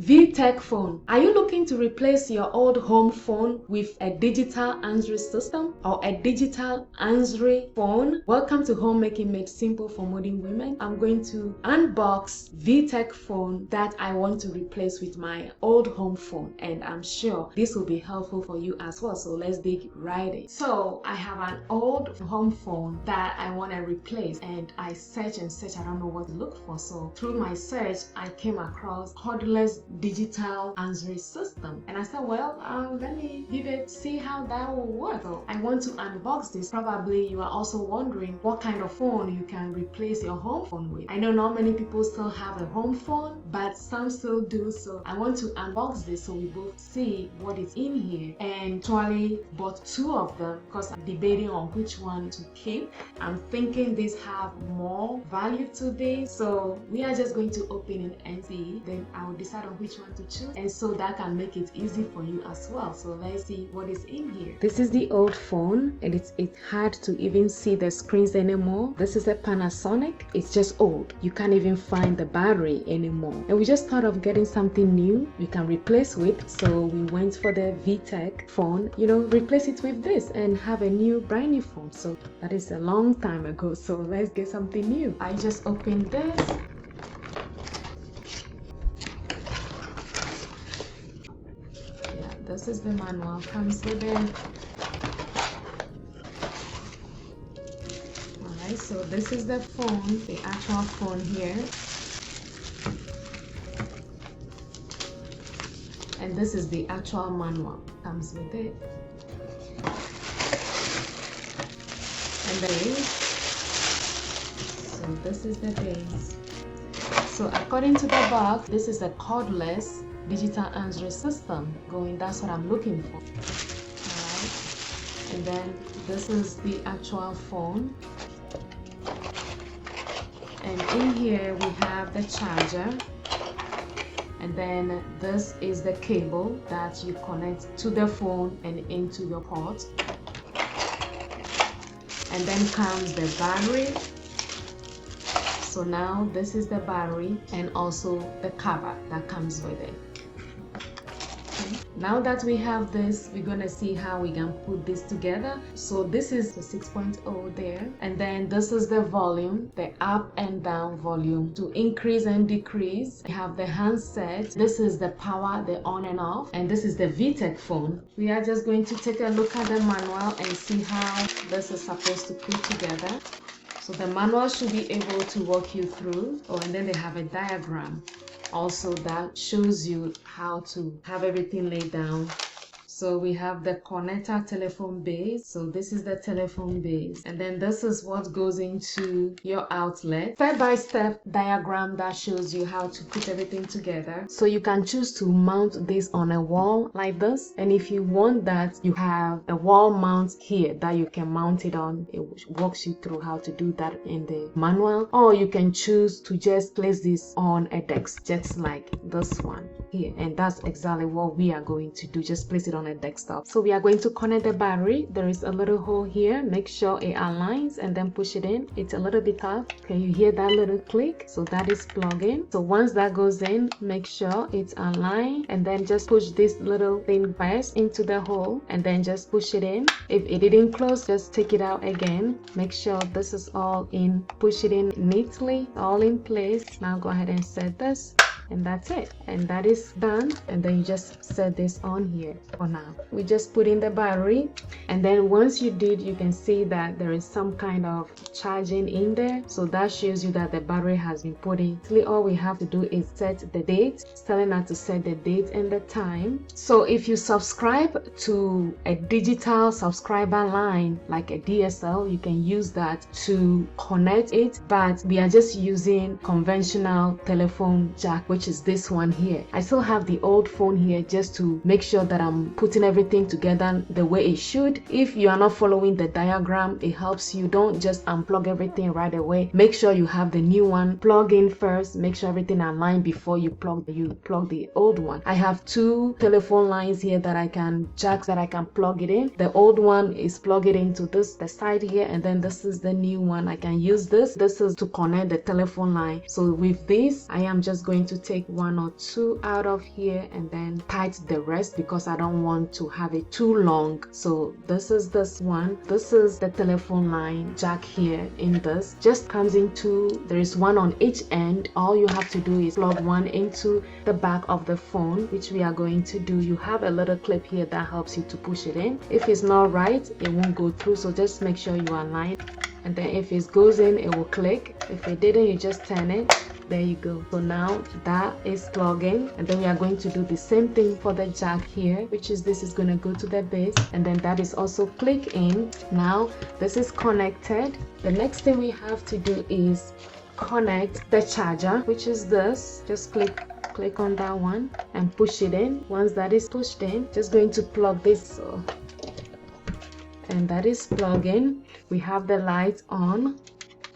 Vtech Phone. Are you looking to replace your old home phone with a digital answering system or a digital answering phone? Welcome to Homemaking Made Simple for Modern Women. I'm going to unbox Vtech Phone that I want to replace with my old home phone, and I'm sure this will be helpful for you as well. So let's dig right in. So I have an old home phone that I want to replace, and I search and search. I don't know what to look for. So through my search, I came across Cordless digital answering system, and I said, well, let me give it, see how that will work. So I want to unbox this. Probably you are also wondering what kind of phone you can replace your home phone with. I know not many people still have a home phone, but some still do. So I want to unbox this so we both see what is in here, and actually bought two of them because I'm debating on which one to keep. I'm thinking these have more value today, so we are just going to open it and see, then I will decide on which one to choose, and so that can make it easy for you as well. So let's see what is in here. This is the old phone, and it's hard to even see the screens anymore. This is a Panasonic. It's just old. You can't even find the battery anymore, and we just thought of getting something new we can replace with. So we went for the Vtech phone, replace it with this and have a brand new phone. So that is a long time ago, so let's get something new. I just opened this. This is the manual, comes with it. Alright, so this is the phone, the actual phone here. And this is the actual manual, comes with it. And the base. So this is the base. So according to the box, this is a cordless digital answering system that's what I'm looking for. Alright, and then this is the actual phone, and in here we have the charger, and then this is the cable that you connect to the phone and into your port, and then comes the battery. So now this is the battery and also the cover that comes with it. Now that we have this, we're gonna see how we can put this together. So this is the 6.0 there, and then this is the volume, the up and down volume to increase and decrease. We have the handset. This is the power, the on and off, and this is the Vtech phone. We are just going to take a look at the manual and see how this is supposed to put together. So the manual should be able to walk you through. Oh, and then they have a diagram also that shows you how to have everything laid down. So we have the connector telephone base. So this is the telephone base, and then this is what goes into your outlet. Step-by-step diagram that shows you how to put everything together. So you can choose to mount this on a wall like this, and if you want that, you have a wall mount here that you can mount it on. It walks you through how to do that in the manual, or you can choose to just place this on a desk, just like this one here, and that's exactly what we are going to do. Just place it on a desktop. So we are going to connect the battery. There is a little hole here. Make sure it aligns and then push it in. It's a little bit tough. Can you hear that little click? So that is plugging. So once that goes in, make sure it's aligned, and then just push this little thing first into the hole and then just push it in. If it didn't close, just take it out again. Make sure this is all in. Push it in neatly, all in place. Now go ahead and set this. And that's it, and that is done. And then you just set this on here for now. We just put in the battery, and then once you did, you can see that there is some kind of charging in there, so that shows you that the battery has been put in. All we have to do is set the date. It's telling us to set the date and the time. So if you subscribe to a digital subscriber line like a DSL, you can use that to connect it, but we are just using conventional telephone jack, which is this one here. I still have the old phone here just to make sure that I'm putting everything together the way it should. If you are not following the diagram, it helps you. Don't just unplug everything right away. Make sure you have the new one plug in first. Make sure everything aligned before you plug the old one. I have two telephone lines here that I can jacks that I can plug it in. The old one is plug it into the side here, and then this is the new one. I can use this. This is to connect the telephone line. So with this, I am just going to take one or two out of here and then tight the rest because I don't want to have it too long. So this is this one. This is the telephone line jack here in this. Just comes into, there is one on each end. All you have to do is plug one into the back of the phone, which we are going to do. You have a little clip here that helps you to push it in. If it's not right, it won't go through, so just make sure you align. And then if it goes in, it will click. If it didn't, you just turn it. There you go. So now that is plugging, and then we are going to do the same thing for the jack here, which is this is going to go to the base, and then that is also click in. Now this is connected. The next thing we have to do is connect the charger, which is this. Just click on that one and push it in. Once that is pushed in, just going to plug this, and that is plugging. We have the light on,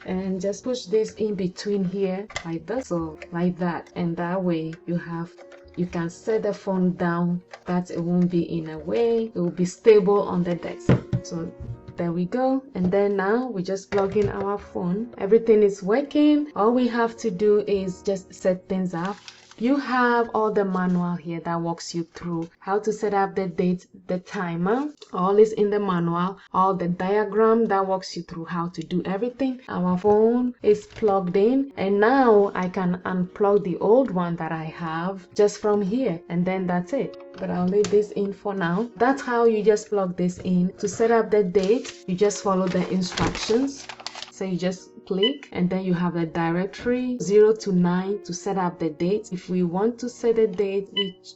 and just push this in between here like this, so like that, and that way you can set the phone down that it won't be in a way, it will be stable on the desk. So there we go. And then now we just plug in our phone. Everything is working. All we have to do is just set things up. You have all the manual here that walks you through how to set up the date, the timer. All is in the manual. All the diagram that walks you through how to do everything. Our phone is plugged in, and now I can unplug the old one that I have just from here, and then that's it. But I'll leave this in for now. That's how you just plug this in. To set up the date, you just follow the instructions. So you just click, and then you have a directory 0 to 9 to set up the date. If we want to set a date,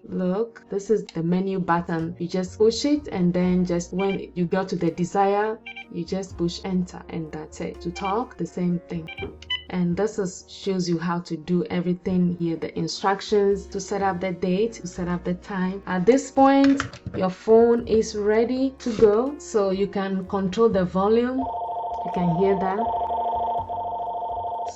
look, this is the menu button. You just push it, and then just when you go to the desired, you just push enter, and that's it. To talk, the same thing. And this shows you how to do everything here, the instructions to set up the date, to set up the time. At this point, your phone is ready to go, so you can control the volume. You can hear that.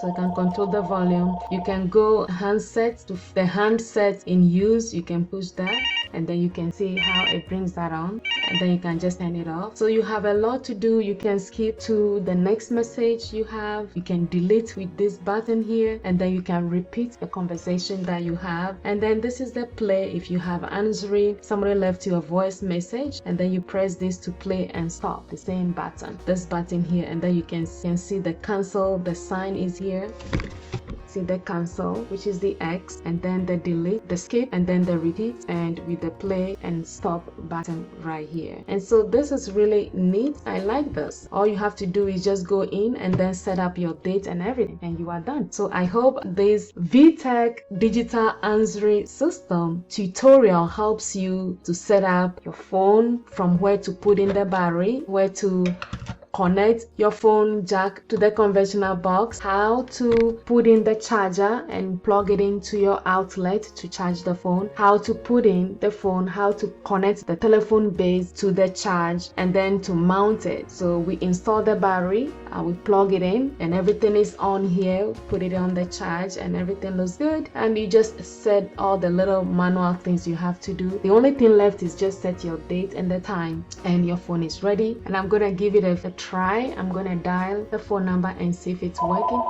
So you can control the volume. You can go handset to the handset in use. You can push that, and then you can see how it brings that on, and then you can just turn it off. So you have a lot to do. You can skip to the next message you have. You can delete with this button here, and then you can repeat the conversation that you have. And then this is the play. If you have answering, somebody left you a voice message, and then you press this to play and stop. The same button, this button here, and then you can see the cancel. The sign is here. See the cancel, which is the X, and then the delete, the skip, and then the repeat, and with the play and stop button right here. And so this is really neat. I like this. All you have to do is just go in and then set up your date and everything, and you are done. So I hope this Vtech digital answering system tutorial helps you to set up your phone, from where to put in the battery, where to connect your phone jack to the conventional box, how to put in the charger and plug it into your outlet to charge the phone, how to put in the phone, how to connect the telephone base to the charge, and then to mount it. So we install the battery, we plug it in, and everything is on here. Put it on the charge, and everything looks good, and you just set all the little manual things you have to do. The only thing left is just set your date and the time, and your phone is ready. And I'm gonna give it a try. I'm gonna dial the phone number and see if it's working.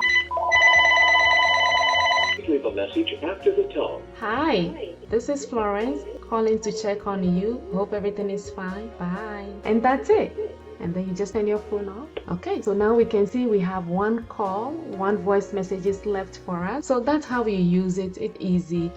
Leave a message after the tone. Hi, this is Florence calling to check on you. Hope everything is fine. Bye. And that's it. And then you just turn your phone off. Okay, so now we can see we have one call, one voice message is left for us. So that's how you use it. It's easy.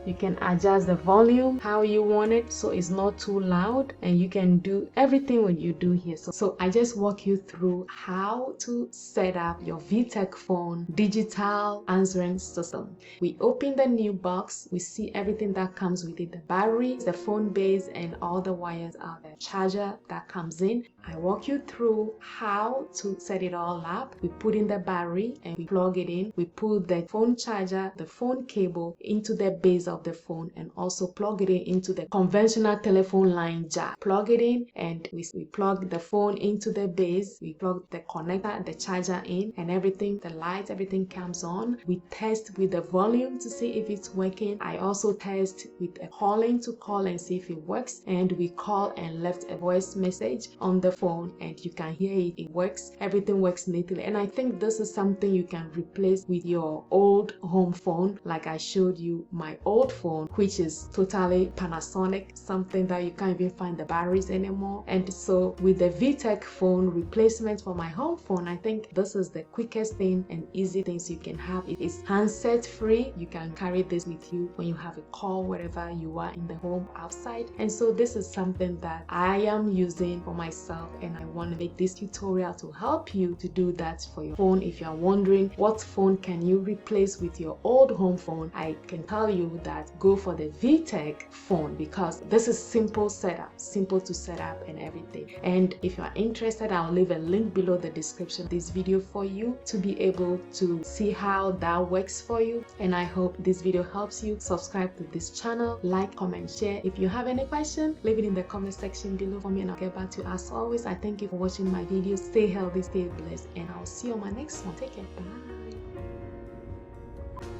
You can adjust the volume how you want it, so it's not too loud, and you can do everything what you do here. So I just walk you through how to set up your Vtech phone digital answering system. We open the new box, we see everything that comes with it, the battery, the phone base, and all the wires are the charger that comes in. I walk you through how to set it all up. We put in the battery and we plug it in. We put the phone charger, the phone cable into the base of the phone, and also plug it in into the conventional telephone line jack. Plug it in, and we plug the phone into the base. We plug the connector and the charger in, and everything, the lights, everything comes on. We test with the volume to see if it's working. I also test with a calling to call and see if it works, and we call and left a voice message on the phone and you can hear it. It works. Everything works neatly. And I think this is something you can replace with your old home phone. Like I showed you my old phone, which is totally Panasonic, something that you can't even find the batteries anymore. And so with the Vtech phone replacement for my home phone, I think this is the quickest thing and easy things you can have. It is handset free. You can carry this with you when you have a call wherever you are in the home, outside. And so this is something that I am using for myself, and I want to make this tutorial to help you to do that for your phone. If you are wondering what phone can you replace with your old home phone, I can tell you that go for the Vtech phone, because this is simple setup, simple to set up and everything. And if you are interested, I'll leave a link below the description of this video for you to be able to see how that works for you. And I hope this video helps you. Subscribe to this channel, like, comment, share. If you have any question, leave it in the comment section below for me and I'll get back to you. As always, I thank you for watching my video. Stay healthy, stay blessed, and I'll see you on my next one. Take care. Bye.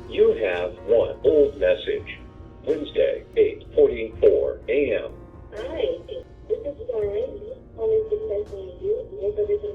You have one old message. Wednesday, 8:44 a.m. Hi, this is Florence. Always successful in you.